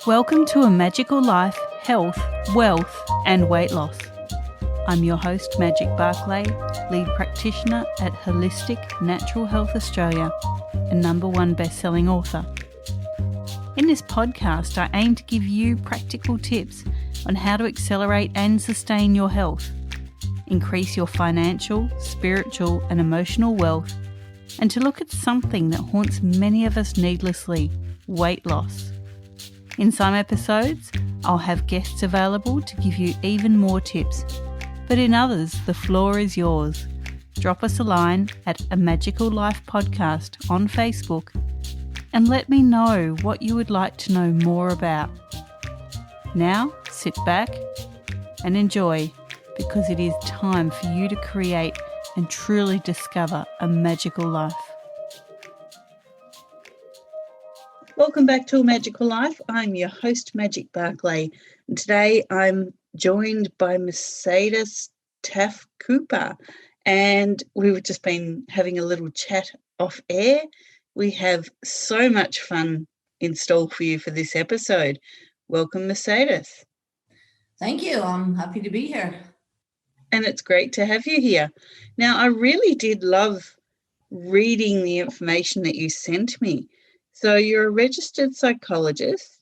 Welcome to A Magical Life, Health, Wealth and Weight Loss. I'm your host, Magic Barclay, lead practitioner at Holistic Natural Health Australia and #1 best-selling author. In this podcast, I aim to give you practical tips on how to accelerate and sustain your health, increase your financial, spiritual and emotional wealth, and to look at something that haunts many of us needlessly, weight loss. In some episodes, I'll have guests available to give you even more tips, but in others, the floor is yours. Drop us a line at A Magical Life Podcast on Facebook and let me know what you would like to know more about. Now, sit back and enjoy, because it is time for you to create and truly discover a magical life. Welcome back to A Magical Life. I'm your host, Magic Barclay, and today I'm joined by Mercedas Taaffe-Cooper, and we've just been having a little chat off air. We have so much fun in store for you for this episode. Welcome, Mercedas. Thank you. I'm happy to be here. And it's great to have you here. Now, I really did love reading the information that you sent me. So you're a registered psychologist,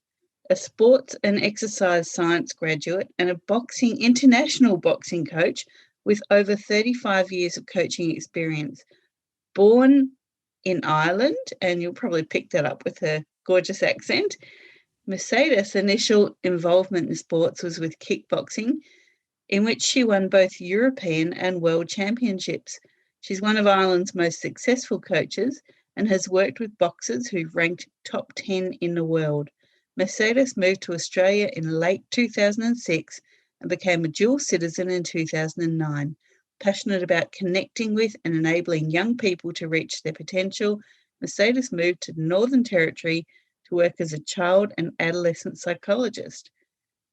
a sports and exercise science graduate, and a international boxing coach with over 35 years of coaching experience. Born in Ireland, and you'll probably pick that up with her gorgeous accent, Mercedas' initial involvement in sports was with kickboxing, in which she won both European and world championships. She's one of Ireland's most successful coaches and has worked with boxers who've ranked top 10 in the world. Mercedas moved to Australia in late 2006 and became a dual citizen in 2009. Passionate about connecting with and enabling young people to reach their potential, Mercedas moved to the Northern Territory to work as a child and adolescent psychologist.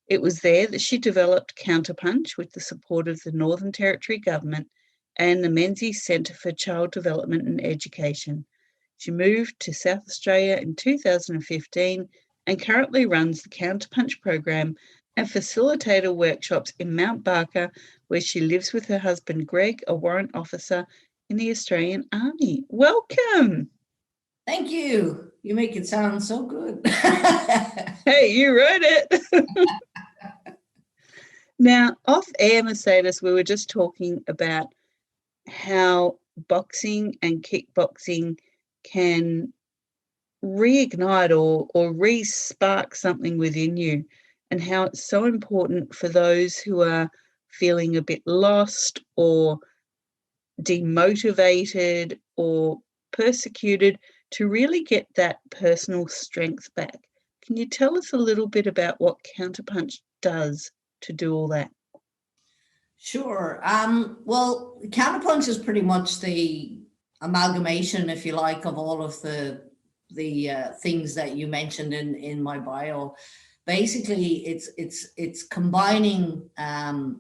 It was there that she developed CounterPunch with the support of the Northern Territory Government and the Menzies Centre for Child Development and Education. She moved to South Australia in 2015 and currently runs the CounterPunch program and facilitator workshops in Mount Barker, where she lives with her husband Greg, a warrant officer in the Australian Army. Welcome. Thank you. You make it sound so good. Hey, you wrote it. Now, off air, Mercedas, we were just talking about how boxing and kickboxing can reignite or re-spark something within you, and how it's so important for those who are feeling a bit lost or demotivated or persecuted to really get that personal strength back. Can you tell us a little bit about what CounterPunch does to do all that? Sure. Well, CounterPunch is pretty much the amalgamation, if you like, of all of the things that you mentioned in my bio. Basically, it's combining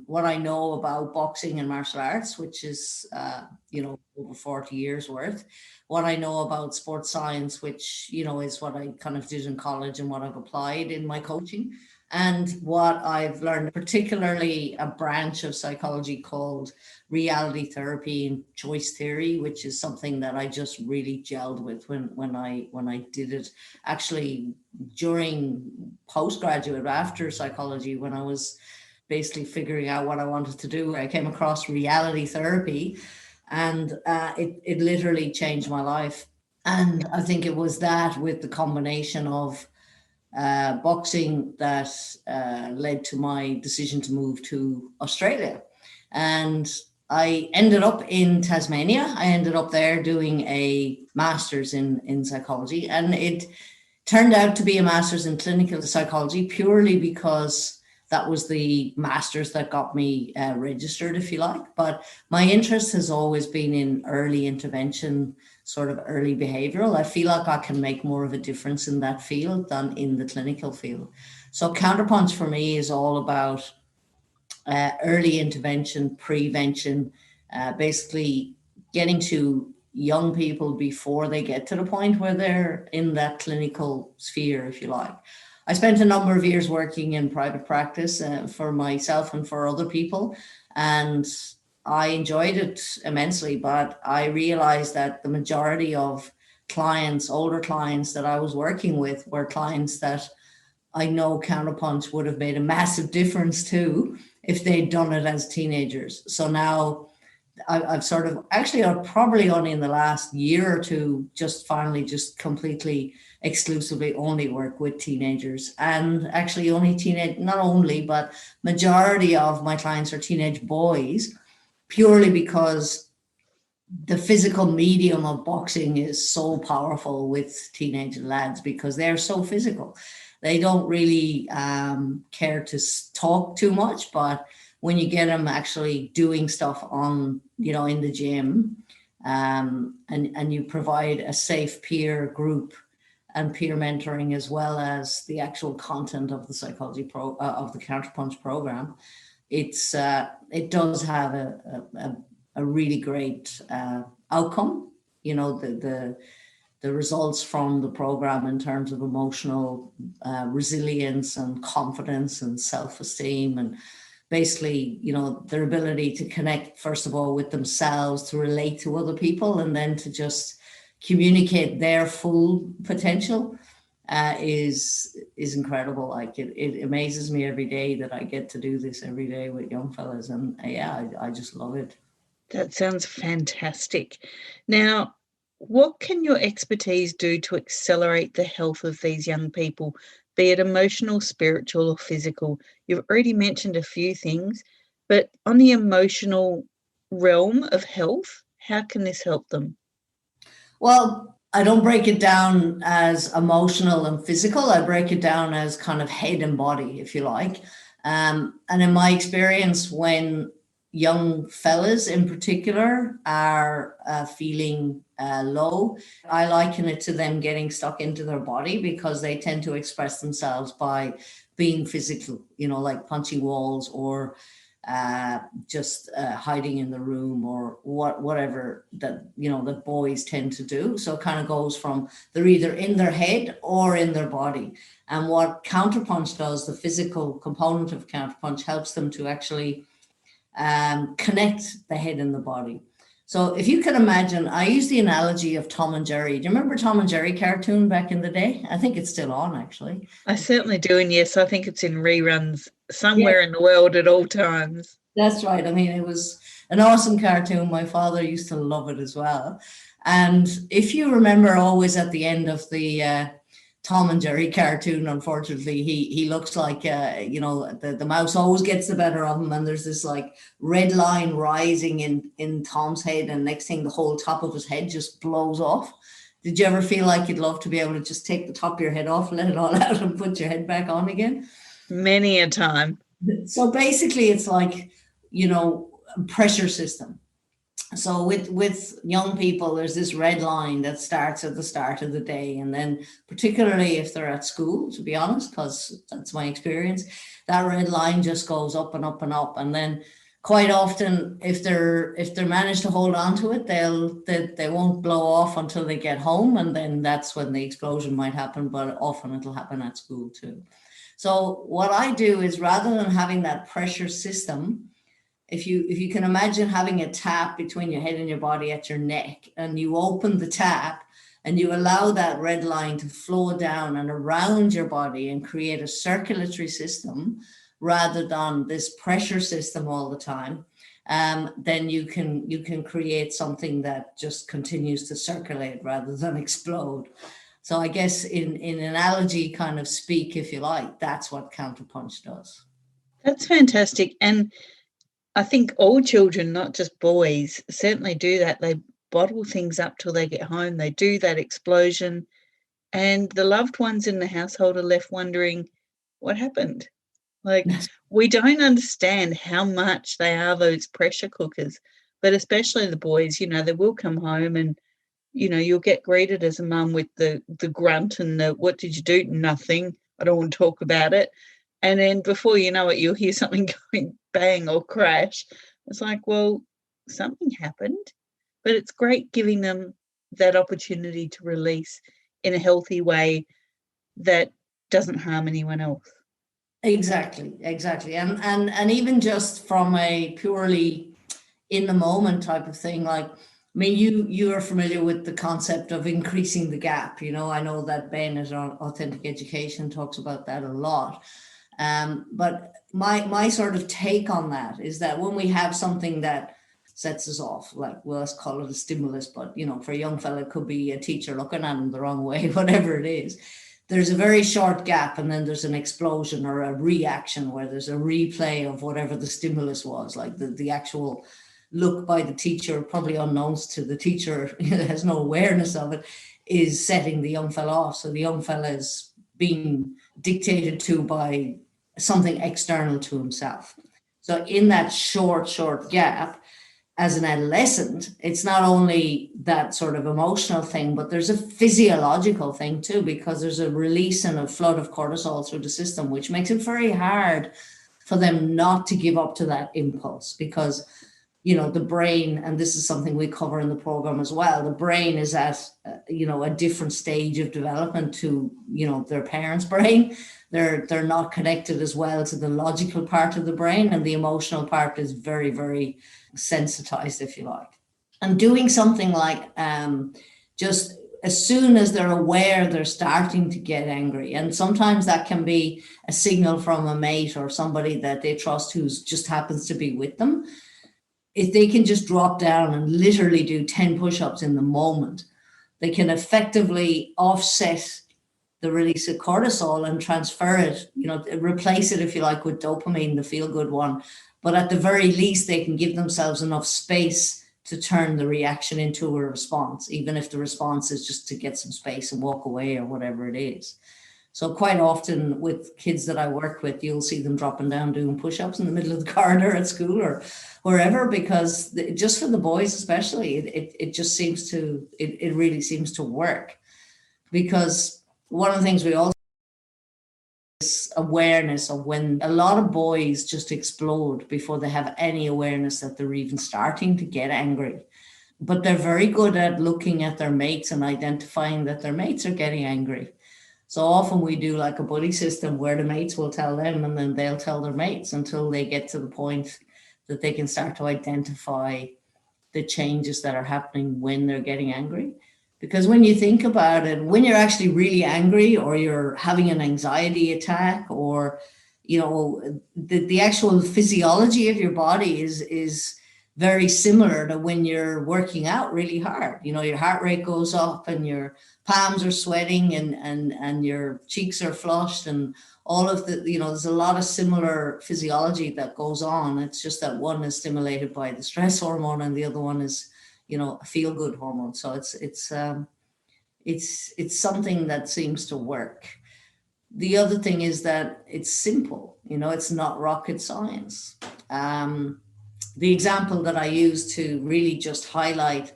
what I know about boxing and martial arts, which is over 40 years worth. What I know about sports science, which is what I kind of did in college and what I've applied in my coaching, and what I've learned, particularly a branch of psychology called reality therapy and choice theory, which is something that I just really gelled with when I did it actually during postgraduate after psychology, when I was basically figuring out what I wanted to do. I came across reality therapy, and it literally changed my life. And I think it was that, with the combination of boxing, that led to my decision to move to Australia. And I ended up in Tasmania. I ended up there doing a master's in psychology, and it turned out to be a master's in clinical psychology purely because that was the master's that got me registered, if you like. But my interest has always been in early intervention, sort of early behavioral. I feel like I can make more of a difference in that field than in the clinical field. So CounterPunch for me is all about early intervention, prevention, basically getting to young people before they get to the point where they're in that clinical sphere, if you like. I spent a number of years working in private practice for myself and for other people, and I enjoyed it immensely, but I realized that the majority of clients, older clients that I was working with, were clients that I know CounterPunch would have made a massive difference to if they'd done it as teenagers. So now I've sort of, actually, I've probably only in the last year or two just finally just completely exclusively only work with teenagers, and actually only teenage, not only, but majority of my clients are teenage boys, purely because the physical medium of boxing is so powerful with teenage lads, because they're so physical. They don't really care to talk too much, but when you get them actually doing stuff on, in the gym, and you provide a safe peer group and peer mentoring, as well as the actual content of the psychology of the CounterPunch program, it does have a really great outcome. The results from the program in terms of emotional resilience and confidence and self-esteem, and basically, their ability to connect, first of all, with themselves, to relate to other people, and then to just communicate their full potential is incredible. Like it amazes me every day that I get to do this every day with young fellas, and I just love it. That sounds fantastic. Now, what can your expertise do to accelerate the health of these young people, be it emotional, spiritual, or physical? You've already mentioned a few things, but on the emotional realm of health, how can this help them? Well, I don't break it down as emotional and physical. I break it down as kind of head and body, if you like. And in my experience, when young fellas in particular are feeling low, I liken it to them getting stuck into their body, because they tend to express themselves by being physical, like punching walls, or just hiding in the room, or whatever that boys tend to do. So it kind of goes from they're either in their head or in their body. And what CounterPunch does, the physical component of CounterPunch, helps them to actually connect the head and the body. So if you can imagine, I use the analogy of Tom and Jerry. Do you remember Tom and Jerry cartoon back in the day? I think it's still on, actually. I certainly do, and yes, I think it's in reruns somewhere in the world at all times. That's right. I mean, it was an awesome cartoon. My father used to love it as well. And if you remember, always at the end of the Tom and Jerry cartoon, unfortunately, he looks like, the mouse always gets the better of him. And there's this like red line rising in Tom's head. And next thing, the whole top of his head just blows off. Did you ever feel like you'd love to be able to just take the top of your head off, let it all out, and put your head back on again? Many a time. So basically, it's like, pressure system. So with young people, there's this red line that starts at the start of the day. And then particularly if they're at school, to be honest, because that's my experience, that red line just goes up and up and up. And then quite often, if they're managed to hold on to it, they won't blow off until they get home. And then that's when the explosion might happen, but often it'll happen at school too. So what I do is, rather than having that pressure system, if you can imagine having a tap between your head and your body at your neck, and you open the tap and you allow that red line to flow down and around your body and create a circulatory system rather than this pressure system all the time, then you can create something that just continues to circulate rather than explode. So I guess in analogy kind of speak, if you like, that's what CounterPunch does. That's fantastic. And I think all children, not just boys, certainly do that. They bottle things up till they get home. They do that explosion, and the loved ones in the household are left wondering, what happened? Like, we don't understand how much they are those pressure cookers, but especially the boys, they will come home and, you'll get greeted as a mum with the grunt and the, what did you do? Nothing. I don't want to talk about it. And then before you know it, you'll hear something going bang or crash. It's like, well, something happened. But it's great giving them that opportunity to release in a healthy way that doesn't harm anyone else. Exactly. And even just from a purely in the moment type of thing, like, I mean, you are familiar with the concept of increasing the gap. I know that Ben at Authentic Education talks about that a lot. But my sort of take on that is that when we have something that sets us off, like, well, let's call it a stimulus, but for a young fella, it could be a teacher looking at him the wrong way, whatever it is. There's a very short gap, and then there's an explosion or a reaction where there's a replay of whatever the stimulus was, like the actual look by the teacher, probably unknowns to the teacher, has no awareness of it, is setting the young fella off. So the young fella is being dictated to by something external to himself. So in that short gap, as an adolescent, it's not only that sort of emotional thing, but there's a physiological thing too, because there's a release and a flood of cortisol through the system, which makes it very hard for them not to give up to that impulse, because the brain, and this is something we cover in the program as well, the brain is at a different stage of development to their parents' brain. They're not connected as well to the logical part of the brain, and the emotional part is very, very sensitized, if you like. And doing something like just as soon as they're aware they're starting to get angry, and sometimes that can be a signal from a mate or somebody that they trust who just happens to be with them, if they can just drop down and literally do 10 push-ups in the moment, they can effectively offset the release of cortisol and transfer it, replace it, if you like, with dopamine, the feel-good one. But at the very least, they can give themselves enough space to turn the reaction into a response, even if the response is just to get some space and walk away or whatever it is. So quite often with kids that I work with, you'll see them dropping down doing push-ups in the middle of the corridor at school or wherever, because just for the boys especially, it just seems to, it really seems to work. Because one of the things we also is awareness of when a lot of boys just explode before they have any awareness that they're even starting to get angry. But they're very good at looking at their mates and identifying that their mates are getting angry. So often we do like a buddy system where the mates will tell them and then they'll tell their mates until they get to the point that they can start to identify the changes that are happening when they're getting angry. Because when you think about it, when you're actually really angry or you're having an anxiety attack, or, the actual physiology of your body is very similar to when you're working out really hard. Your heart rate goes up and your palms are sweating and your cheeks are flushed and all of the, there's a lot of similar physiology that goes on. It's just that one is stimulated by the stress hormone and the other one is, a feel-good hormone. So it's something that seems to work. The other thing is that it's simple, it's not rocket science. The example that I use to really just highlight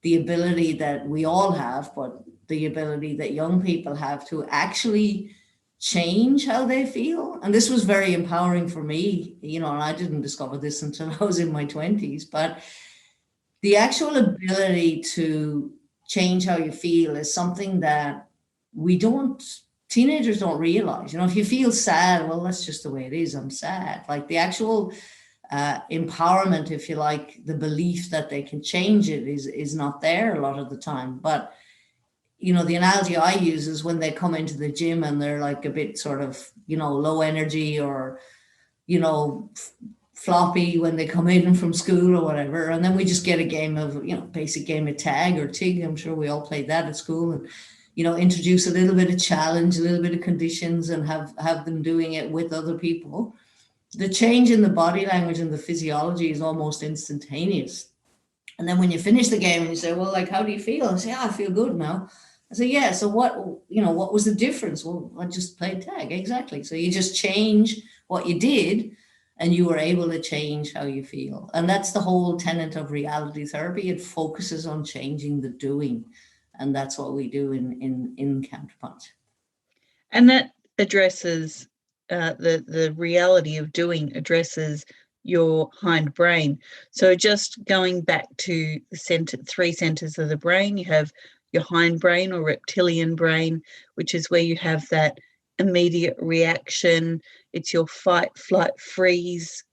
the ability that we all have, but the ability that young people have to actually change how they feel. And this was very empowering for me, and I didn't discover this until I was in my 20s, but the actual ability to change how you feel is something that teenagers don't realize. If you feel sad, well, that's just the way it is. I'm sad. Like the actual empowerment, if you like, the belief that they can change it is not there a lot of the time. But the analogy I use is when they come into the gym and they're like a bit sort of low energy or floppy when they come in from school or whatever, and then we just get a game of basic game of tag or TIG. I'm sure we all played that at school, and introduce a little bit of challenge, a little bit of conditions, and have them doing it with other people. The change in the body language and the physiology is almost instantaneous. And then when you finish the game and you say, well, like, how do you feel? I say, I feel good now. I say, yeah, so what was the difference? Well, I just played tag. Exactly. So you just change what you did and you were able to change how you feel. And that's the whole tenet of reality therapy. It focuses on changing the doing. And that's what we do in CounterPunch. And that addresses the reality of doing addresses your hindbrain. So just going back to the three centers of the brain, you have your hindbrain or reptilian brain, which is where you have that immediate reaction. It's your fight, flight, freeze,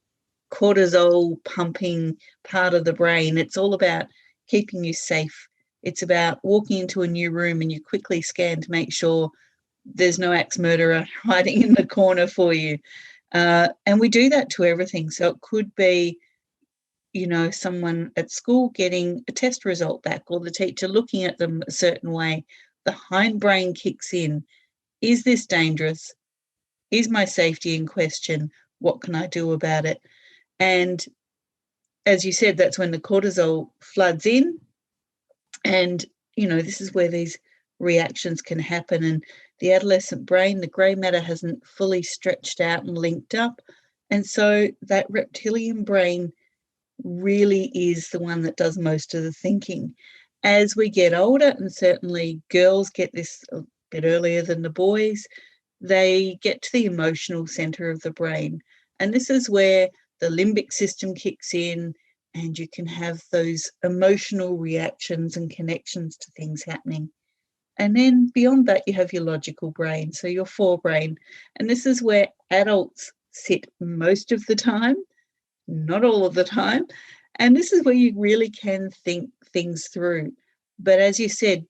cortisol pumping part of the brain. It's all about keeping you safe. It's about walking into a new room and you quickly scan to make sure there's no axe murderer hiding in the corner for you. And we do that to everything. So it could be, someone at school getting a test result back, or the teacher looking at them a certain way. The hindbrain kicks in. Is this dangerous? Is my safety in question? What can I do about it? And as you said, that's when the cortisol floods in. And, this is where these reactions can happen. And the adolescent brain, the grey matter hasn't fully stretched out and linked up. And so that reptilian brain really is the one that does most of the thinking. As we get older, and certainly girls get this a bit earlier than the boys, they get to the emotional center of the brain. And this is where the limbic system kicks in, and you can have those emotional reactions and connections to things happening. And then beyond that, you have your logical brain, so your forebrain. And this is where adults sit most of the time, not all of the time. And this is where you really can think things through. But as you said,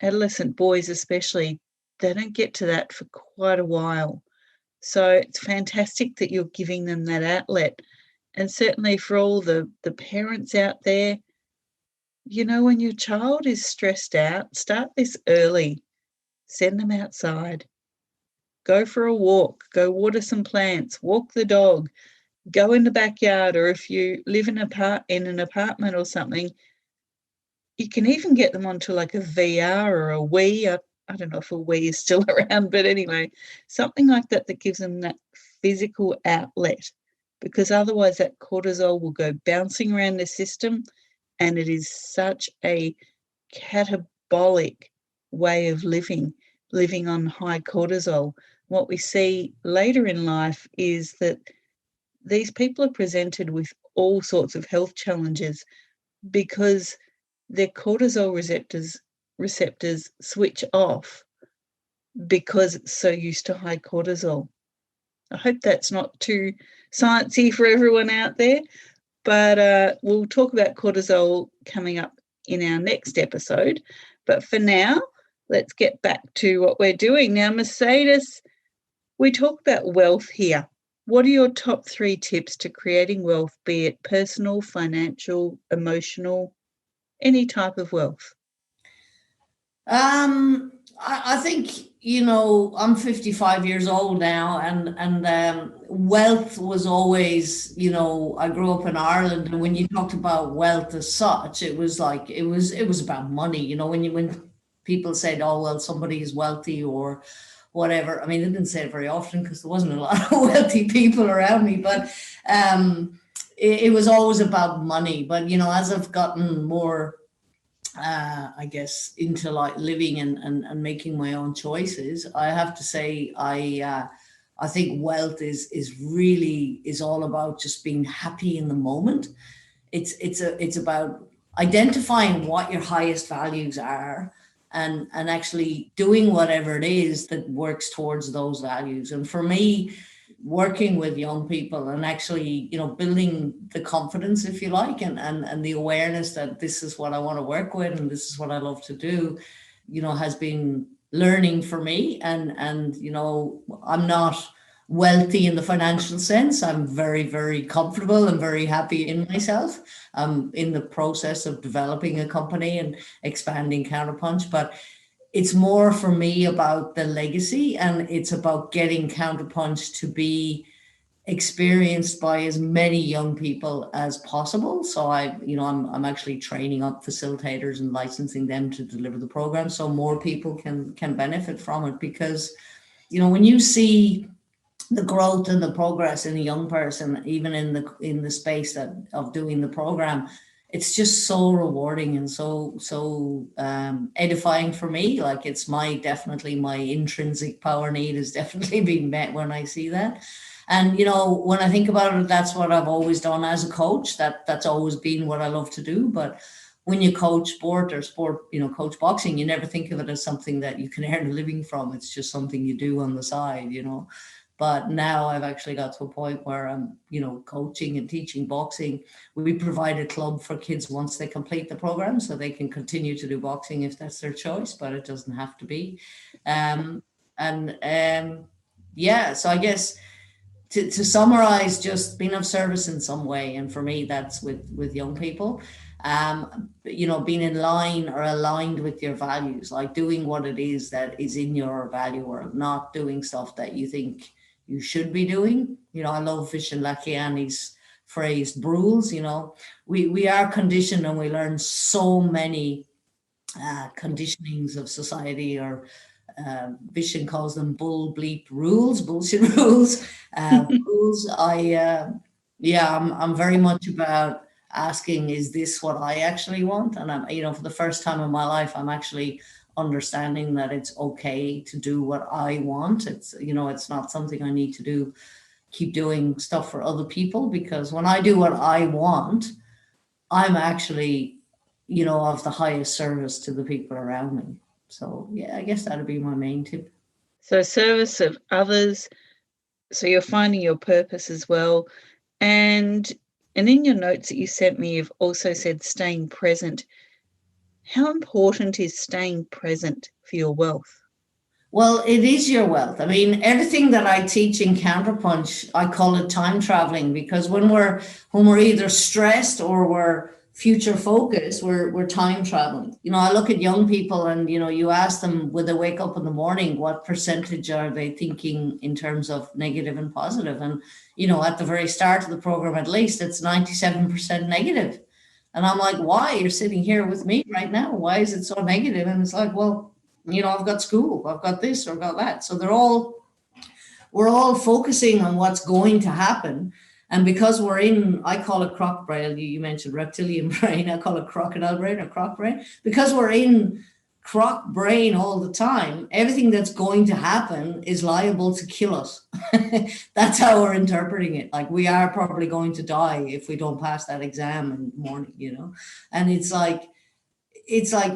adolescent boys especially, they don't get to that for quite a while. So it's fantastic that you're giving them that outlet. And certainly for all the parents out there, when your child is stressed out, start this early. Send them outside. Go for a walk. Go water some plants. Walk the dog. Go in the backyard, or if you live in an apartment or something, you can even get them onto like a VR or a Wii. I don't know if a Wii is still around, but anyway, something like that gives them that physical outlet, because otherwise that cortisol will go bouncing around the system, and it is such a catabolic way of living on high cortisol. What we see later in life is that these people are presented with all sorts of health challenges because their cortisol receptors switch off because it's so used to high cortisol. I hope that's not too sciencey for everyone out there, but we'll talk about cortisol coming up in our next episode. But for now, let's get back to what we're doing. Now, Mercedes, we talk about wealth here. What are your top 3 tips to creating wealth, be it personal, financial, emotional, any type of wealth? I think, I'm 55 years old now, and wealth was always, I grew up in Ireland, and when you talked about wealth as such, it was like, it was about money, when people said, oh, well, somebody is wealthy or whatever. I mean, they didn't say it very often because there wasn't a lot of wealthy people around me, but it was always about money. But, as I've gotten more, I guess, into like living and making my own choices, I have to say, I think wealth is really all about just being happy in the moment. It's about identifying what your highest values are, and actually doing whatever it is that works towards those values. And for me, working with young people and actually, building the confidence, if you like, and the awareness that this is what I want to work with and this is what I love to do, has been learning for me. And I'm not wealthy in the financial sense. I'm very, very comfortable and very happy in myself. I'm in the process of developing a company and expanding CounterPunch, but it's more for me about the legacy, and it's about getting CounterPunch to be experienced by as many young people as possible. So I'm actually training up facilitators and licensing them to deliver the program so more people can benefit from it. Because, when you see the growth and the progress in a young person, even in the space of doing the program, it's just so rewarding and so edifying for me. Like, it's definitely my intrinsic power need is definitely being met when I see that. And, when I think about it, that's what I've always done as a coach. That's always been what I love to do. But when you coach sport or coach boxing, you never think of it as something that you can earn a living from. It's just something you do on the side, But now I've actually got to a point where I'm, coaching and teaching boxing. We provide a club for kids once they complete the program, so they can continue to do boxing if that's their choice, but it doesn't have to be. So I guess to summarize, just being of service in some way. And for me, that's with young people, being in line or aligned with your values, like doing what it is that is in your value world, not doing stuff that you think you should be doing. I love Vishen Lakhiani's phrase, rules. We are conditioned, and we learn so many conditionings of society, or Vishen calls them bullshit rules. Rules. I'm very much about asking, is this what I actually want? And I'm, for the first time in my life, I'm actually understanding that it's okay to do what I want. It's, it's not something I need to keep doing stuff for other people, because when I do what I want, I'm actually, of the highest service to the people around me. So yeah, I guess that'd be my main tip. So service of others. So you're finding your purpose as well. And in your notes that you sent me, you've also said staying present. How important is staying present for your wealth? Well, it is your wealth. I mean, everything that I teach in CounterPunch, I call it time traveling, because when we're either stressed or we're future focused, we're time traveling. I look at young people, and you ask them, when they wake up in the morning, what percentage are they thinking in terms of negative and positive? And at the very start of the program, at least, it's 97% negative. And I'm like, why? You're sitting here with me right now. Why is it so negative? And it's like, well, I've got school, I've got this, or I've got that. So we're all focusing on what's going to happen. And because we're in, I call it croc brain, you mentioned reptilian brain, I call it crocodile brain or croc brain. Because we're in croc brain all the time, everything that's going to happen is liable to kill us. That's how we're interpreting it. Like, we are probably going to die if we don't pass that exam in the morning, And it's like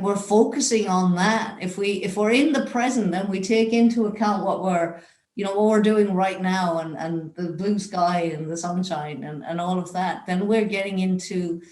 we're focusing on that. If we're in the present, then we take into account what we're doing right now, and the blue sky and the sunshine and all of that, then we're getting into,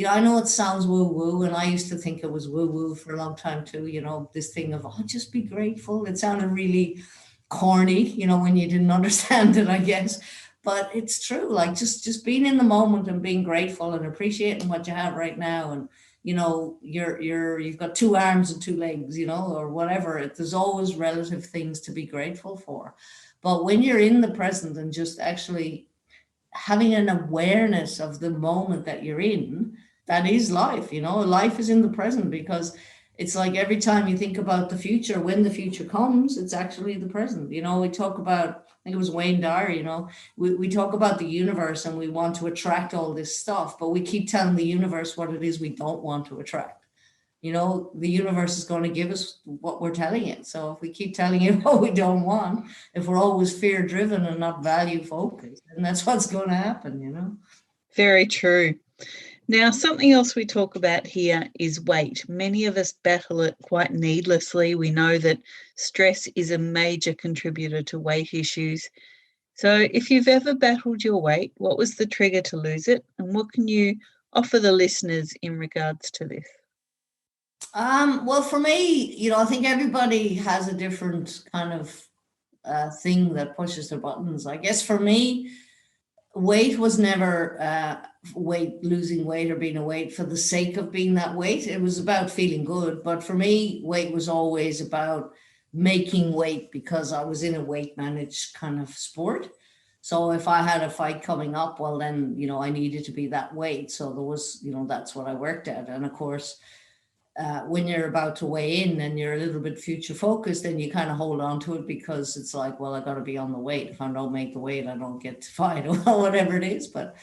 I know it sounds woo-woo, and I used to think it was woo-woo for a long time too, this thing of, just be grateful. It sounded really corny, when you didn't understand it, I guess. But it's true, like just being in the moment and being grateful and appreciating what you have right now. And you've got two arms and two legs, or whatever. There's always relative things to be grateful for. But when you're in the present and just actually having an awareness of the moment that you're in, that is life. Life is in the present, because it's like every time you think about the future, when the future comes, it's actually the present. We talk about, I think it was Wayne Dyer, we talk about the universe, and we want to attract all this stuff, but we keep telling the universe what it is we don't want to attract. The universe is going to give us what we're telling it. So if we keep telling it what we don't want, if we're always fear driven and not value focused, then that's what's going to happen, Very true. Now, something else we talk about here is weight. Many of us battle it quite needlessly. We know that stress is a major contributor to weight issues. So if you've ever battled your weight, what was the trigger to lose it? And what can you offer the listeners in regards to this? Well, for me, I think everybody has a different kind of thing that pushes their buttons. I guess for me, weight was never losing weight or being a weight for the sake of being that weight. It was about feeling good. But for me, weight was always about making weight, because I was in a weight managed kind of sport. So if I had a fight coming up, well, then, I needed to be that weight. So there was, that's what I worked at. And of course, when you're about to weigh in and you're a little bit future focused, then you kind of hold on to it, because it's like, well, I got to be on the weight. If I don't make the weight, I don't get to fight, or whatever it is. But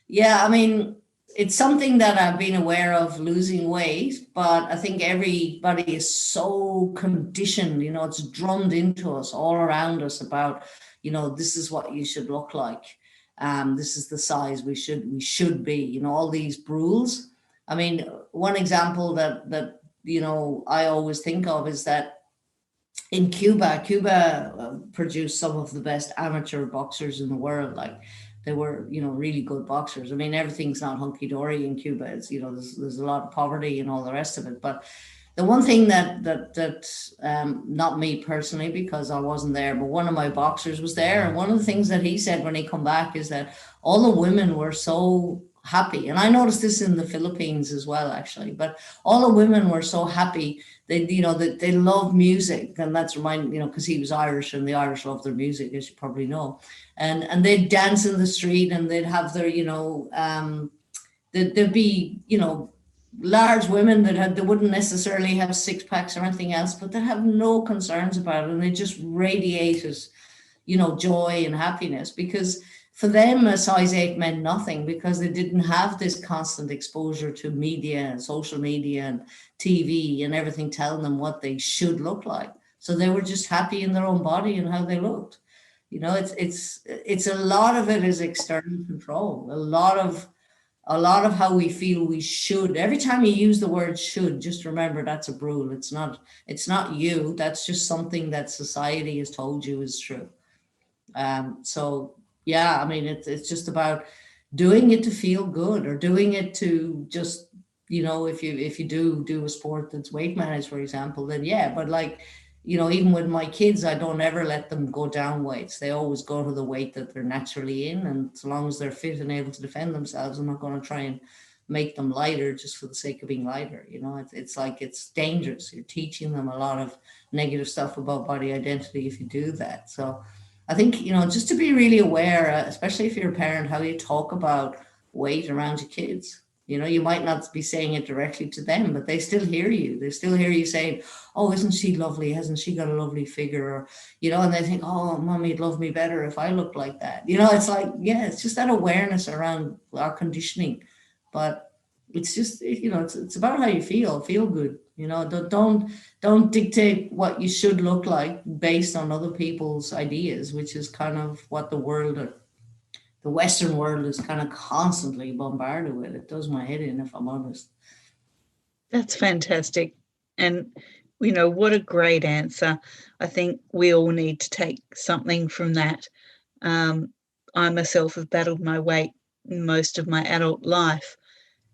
yeah, I mean, it's something that I've been aware of, losing weight, but I think everybody is so conditioned, it's drummed into us all around us about, this is what you should look like. This is the size we should be, all these rules. I mean, one example that I always think of is that in Cuba produced some of the best amateur boxers in the world. Like, they were, really good boxers. I mean, everything's not hunky dory in Cuba. It's, there's a lot of poverty and all the rest of it. But the one thing that not me personally, because I wasn't there, but one of my boxers was there, and one of the things that he said when he come back is that all the women were so happy. And I noticed this in the Philippines as well, actually. But all the women were so happy. That they love music, and that's because he was Irish, and the Irish love their music, as you probably know. And they'd dance in the street, and they'd have their, there'd be, large women they wouldn't necessarily have six packs or anything else, but they have no concerns about it, and they just radiated, joy and happiness, because for them, a size 8 meant nothing, because they didn't have this constant exposure to media and social media and TV and everything telling them what they should look like. So they were just happy in their own body and how they looked. It's a lot of it is external control. A lot of how we feel we should. Every time you use the word should, just remember that's a rule. It's not you. That's just something that society has told you is true. So yeah, I mean, it's just about doing it to feel good, or doing it to just, if you do a sport that's weight managed, for example, then yeah. But like, even with my kids, I don't ever let them go down weights. They always go to the weight that they're naturally in. And as long as they're fit and able to defend themselves, I'm not going to try and make them lighter just for the sake of being lighter. It's like, it's dangerous. You're teaching them a lot of negative stuff about body identity if you do that. So I think, just to be really aware, especially if you're a parent, how you talk about weight around your kids. You might not be saying it directly to them, but they still hear you. They still hear you saying, oh, isn't she lovely? Hasn't she got a lovely figure? Or, and they think, oh, mommy'd love me better if I looked like that. It's like, yeah, it's just that awareness around our conditioning. But it's just, it's about how you feel good. Don't dictate what you should look like based on other people's ideas, which is kind of what the Western world is kind of constantly bombarded with. It does my head in, if I'm honest. That's fantastic. And, what a great answer. I think we all need to take something from that. I myself have battled my weight most of my adult life,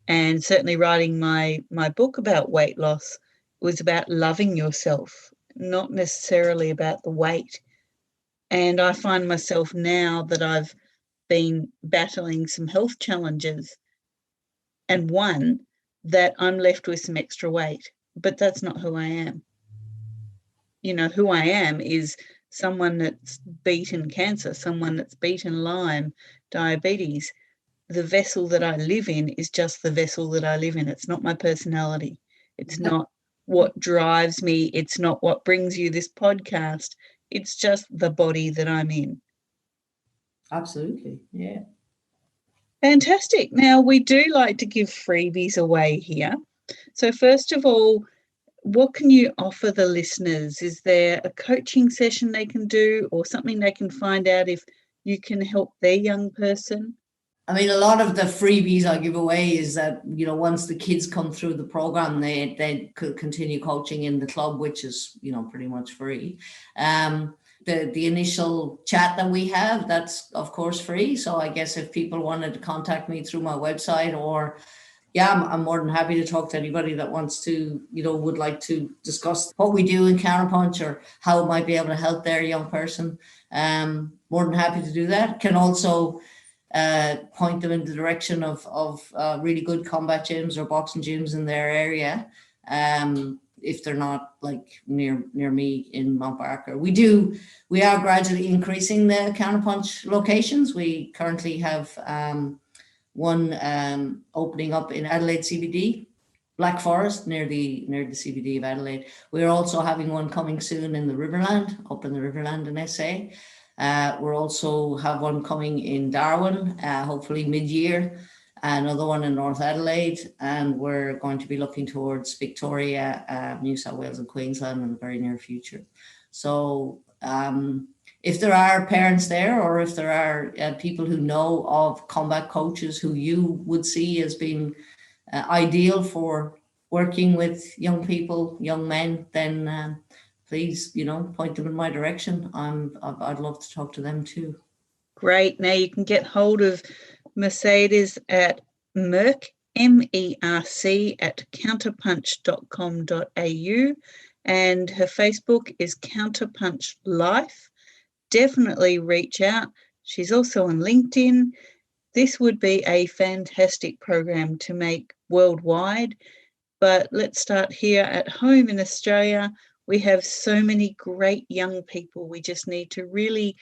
and certainly writing my book about weight loss was about loving yourself, not necessarily about the weight. And I find myself now that I've been battling some health challenges, and one, that I'm left with some extra weight, but that's not who I am. Who I am is someone that's beaten cancer, someone that's beaten Lyme, diabetes. The vessel that I live in is just the vessel that I live in. It's not my personality. It's not what drives me. It's not what brings you this podcast. It's just the body that I'm in. Absolutely. Yeah. Fantastic. Now, we do like to give freebies away here. So first of all, what can you offer the listeners? Is there a coaching session they can do, or something they can find out if you can help their young person? I mean, a lot of the freebies I give away is that, once the kids come through the program, they could continue coaching in the club, which is, pretty much free. The initial chat that we have, that's of course free. So I guess if people wanted to contact me through my website, or I'm more than happy to talk to anybody that wants to, would like to discuss what we do in CounterPunch or how it might be able to help their young person. More than happy to do that. Can also point them in the direction of really good combat gyms or boxing gyms in their area. If they're not like near me in Mount Barker. We are gradually increasing the CounterPunch locations. We currently have one opening up in Adelaide CBD, Black Forest, near the CBD of Adelaide. We're also having one coming soon in the Riverland, up in the Riverland in SA. We'll also have one coming in Darwin, hopefully mid-year. Another one in North Adelaide, and we're going to be looking towards Victoria, New South Wales and Queensland in the very near future. So if there are parents there, or if there are people who know of combat coaches who you would see as being ideal for working with young people, young men, then please, point them in my direction. I'd love to talk to them too. Great. Now you can get hold of Mercedes at Merc, MERC, at counterpunch.com.au, and her Facebook is CounterPunch Life. Definitely reach out. She's also on LinkedIn. This would be a fantastic program to make worldwide, but let's start here at home in Australia. We have so many great young people. We just need to really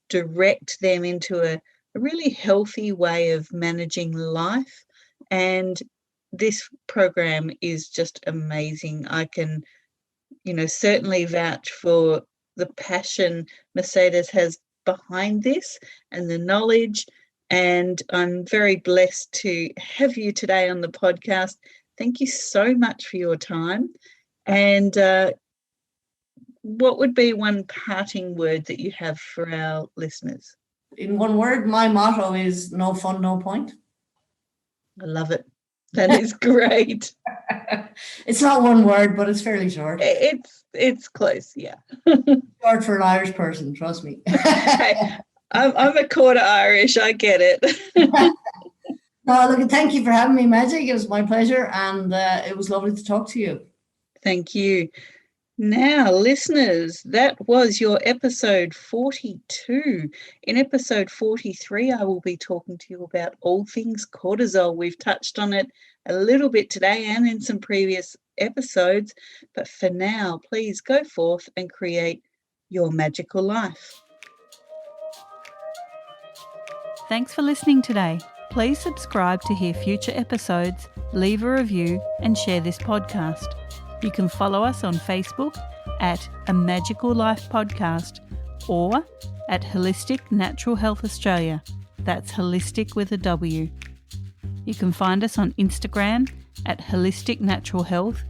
direct them into a really healthy way of managing life. And this program is just amazing. I can, certainly vouch for the passion Mercedes has behind this and the knowledge. And I'm very blessed to have you today on the podcast. Thank you so much for your time. And what would be one parting word that you have for our listeners? In one word, my motto is no fun, no point. I love it. That is great. It's not one word, but it's fairly short. It's close, yeah. Short for an Irish person, trust me. Hey, I'm a quarter Irish, I get it. No, look, thank you for having me, Magic. It was my pleasure, and it was lovely to talk to you. Thank you. Now, listeners, that was your episode 42. In episode 43, I will be talking to you about all things cortisol. We've touched on it a little bit today and in some previous episodes, but for now, please go forth and create your magical life. Thanks for listening today. Please subscribe to hear future episodes, leave a review, and share this podcast. You can follow us on Facebook at A Magical Life Podcast or at Holistic Natural Health Australia. That's holistic with a W. You can find us on Instagram at Holistic Natural Health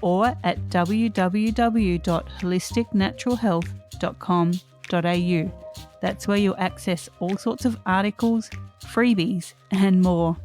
or at www.holisticnaturalhealth.com.au. That's where you'll access all sorts of articles, freebies, and more.